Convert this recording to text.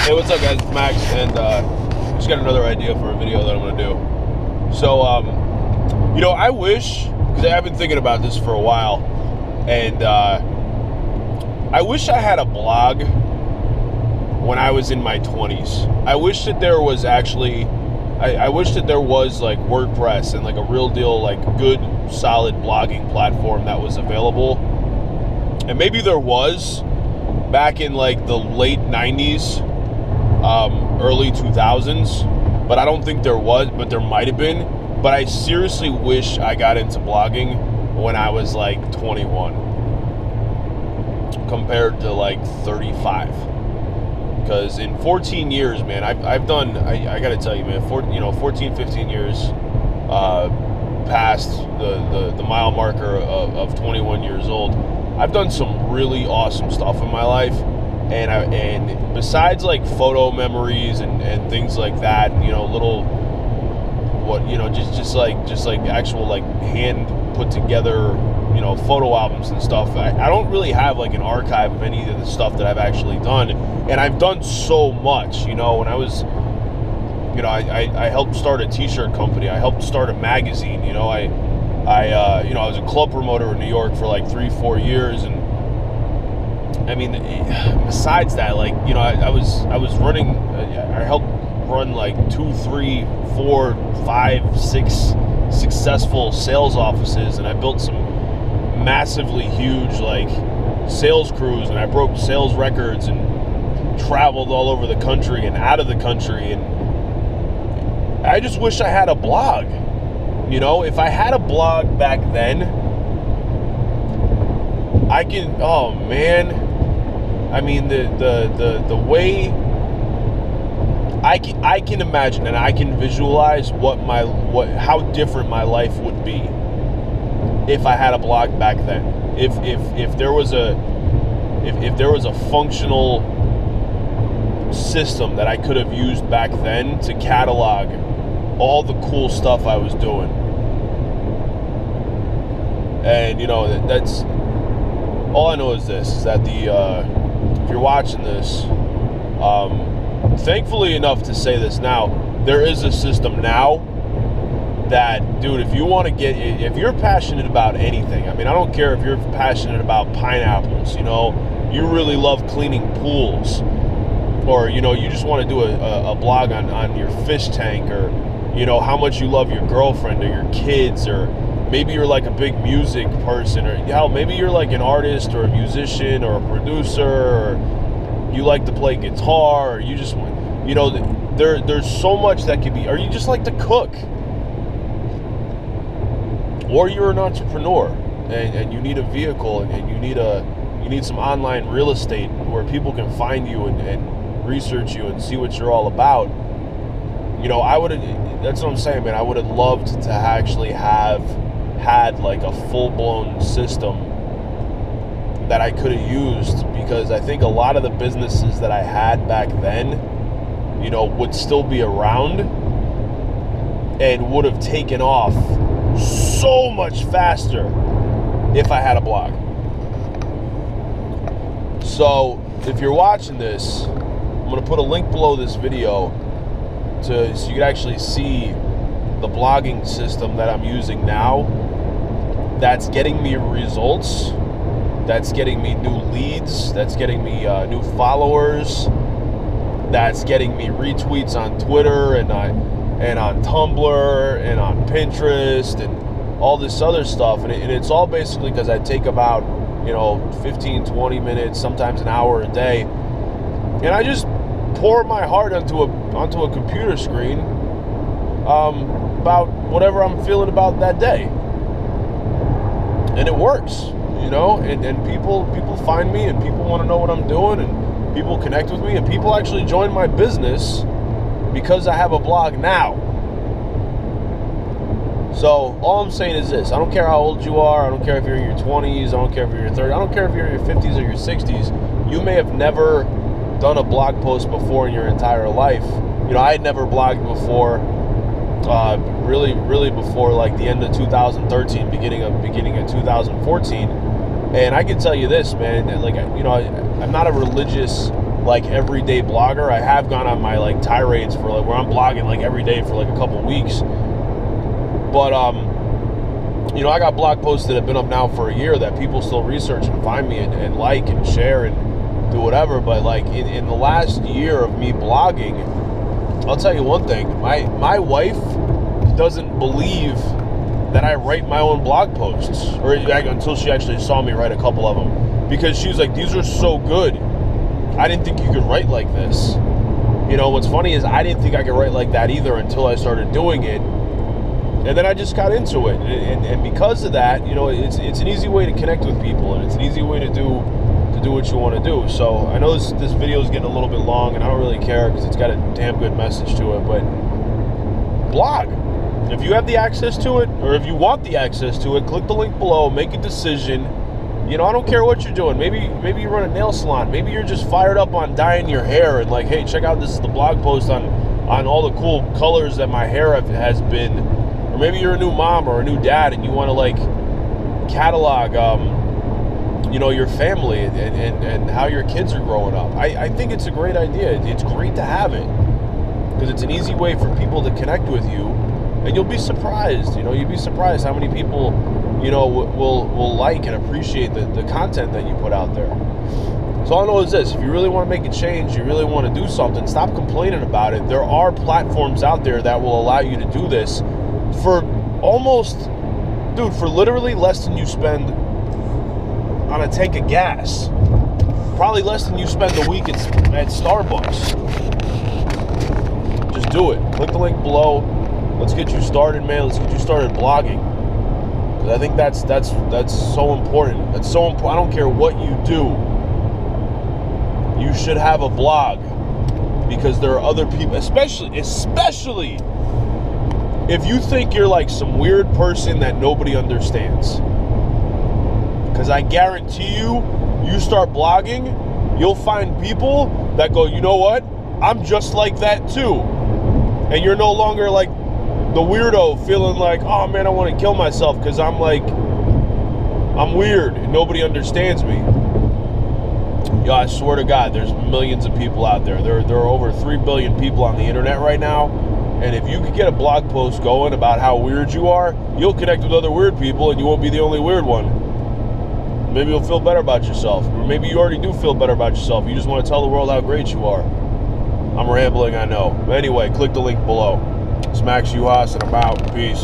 Hey, what's up, guys? It's Max, and just got another idea for a video that I'm gonna do. So, I wish, because I've been thinking about this for a while, and I wish I had a blog when I was in my 20s. I wish that there was actually, I wish that there was like WordPress and like a real deal, like good, solid blogging platform that was available. And maybe there was back in like the late 90s, early 2000s, but I don't think there was, but there might have been. But I seriously wish I got into blogging when I was like 21 compared to like 35. Because in 14 years, man, I've done, I got to tell you, man, 14, 15 years past the mile marker of 21 years old, I've done some really awesome stuff in my life. And besides like photo memories and things like that, just like actual like hand put together, photo albums and stuff. I don't really have like an archive of any of the stuff that I've actually done. And I've done so much, when I was, I helped start a t-shirt company. I helped start a magazine, I was a club promoter in New York for like 3-4 years. And I mean, besides that, like, I was running, I helped run like 2, 3, 4, 5, 6 successful sales offices, and I built some massively huge like sales crews, and I broke sales records and traveled all over the country and out of the country. And I just wish I had a blog. If I had a blog back then, I can, oh man, I mean, the way I can imagine and I can visualize how different my life would be if I had a blog back then. If there was a functional system that I could have used back then to catalog all the cool stuff I was doing. And that's all I know is this, is that if you're watching this, thankfully enough to say this now, there is a system now that, dude, if you're passionate about anything, I mean, I don't care if you're passionate about pineapples, you really love cleaning pools, or, you just want to do a blog on your fish tank, or, how much you love your girlfriend or your kids, or maybe you're like a big music person, or hell, maybe you're like an artist or a musician or a producer, or you like to play guitar, or you just, there's so much that could be, or you just like to cook, or you're an entrepreneur and you need a vehicle, and you need some online real estate where people can find you and research you and see what you're all about. That's what I'm saying, man. I would have loved to actually have had like a full-blown system that I could have used, because I think a lot of the businesses that I had back then, would still be around and would have taken off so much faster if I had a blog. So if you're watching this, I'm going to put a link below this video so you can actually see the blogging system that I'm using now, that's getting me results, that's getting me new leads, that's getting me new followers, that's getting me retweets on Twitter and on Tumblr and on Pinterest and all this other stuff. And it's all basically because I take about 15, 20 minutes, sometimes an hour a day, and I just pour my heart onto a computer screen about whatever I'm feeling about that day, and it works, and people find me, and people want to know what I'm doing, and people connect with me, and people actually join my business because I have a blog now. So all I'm saying is this: I don't care how old you are, I don't care if you're in your 20s, I don't care if you're in your 30s, I don't care if you're in your 50s or your 60s. You may have never done a blog post before in your entire life. I had never blogged before, really before like the end of 2013, beginning of 2014. And I can tell you this, man, like, I'm not a religious like everyday blogger. I have gone on my like tirades for like where I'm blogging like every day for like a couple weeks. But you know, I got blog posts that have been up now for a year that people still research and find me and like and share and do whatever. But like in the last year of me blogging, I'll tell you one thing, my wife doesn't believe that I write my own blog posts, or until she actually saw me write a couple of them, because she was like, these are so good. I didn't think you could write like this. You know, what's funny is I didn't think I could write like that either until I started doing it. And then I just got into it. And because of that, you know, it's an easy way to connect with people, and it's an easy way to do what you want to do. So I know this video is getting a little bit long, and I don't really care because it's got a damn good message to it. But blog. If you have the access to it, or if you want the access to it, click the link below, make a decision. You know, I don't care what you're doing. Maybe you run a nail salon. Maybe you're just fired up on dyeing your hair and like, hey, check out, this is the blog post on all the cool colors that my hair has been. Or maybe you're a new mom or a new dad and you want to like catalog, you know, your family and how your kids are growing up. I think it's a great idea. It's great to have it because it's an easy way for people to connect with you, and you'll be surprised. You know, you'd be surprised how many people, you know, will like and appreciate the content that you put out there. So all I know is this: if you really want to make a change, you really want to do something, stop complaining about it. There are platforms out there that will allow you to do this for almost, dude, for literally less than you spend on a tank of gas. Probably less than you spend a week at Starbucks. Just do it. Click the link below. Let's get you started, man. Let's get you started blogging. Because I think that's so important. That's so important. I don't care what you do. You should have a blog. Because there are other people, especially if you think you're like some weird person that nobody understands. Because I guarantee you start blogging, you'll find people that go, you know what? I'm just like that too. And you're no longer like the weirdo feeling like, oh man, I want to kill myself because I'm weird and nobody understands me. Yo, I swear to God, there's millions of people out there. There are over 3 billion people on the internet right now. And if you could get a blog post going about how weird you are, you'll connect with other weird people and you won't be the only weird one. Maybe you'll feel better about yourself. Or maybe you already do feel better about yourself. You just want to tell the world how great you are. I'm rambling, I know. But anyway, click the link below. It's Max Uhas, and I'm out. Peace.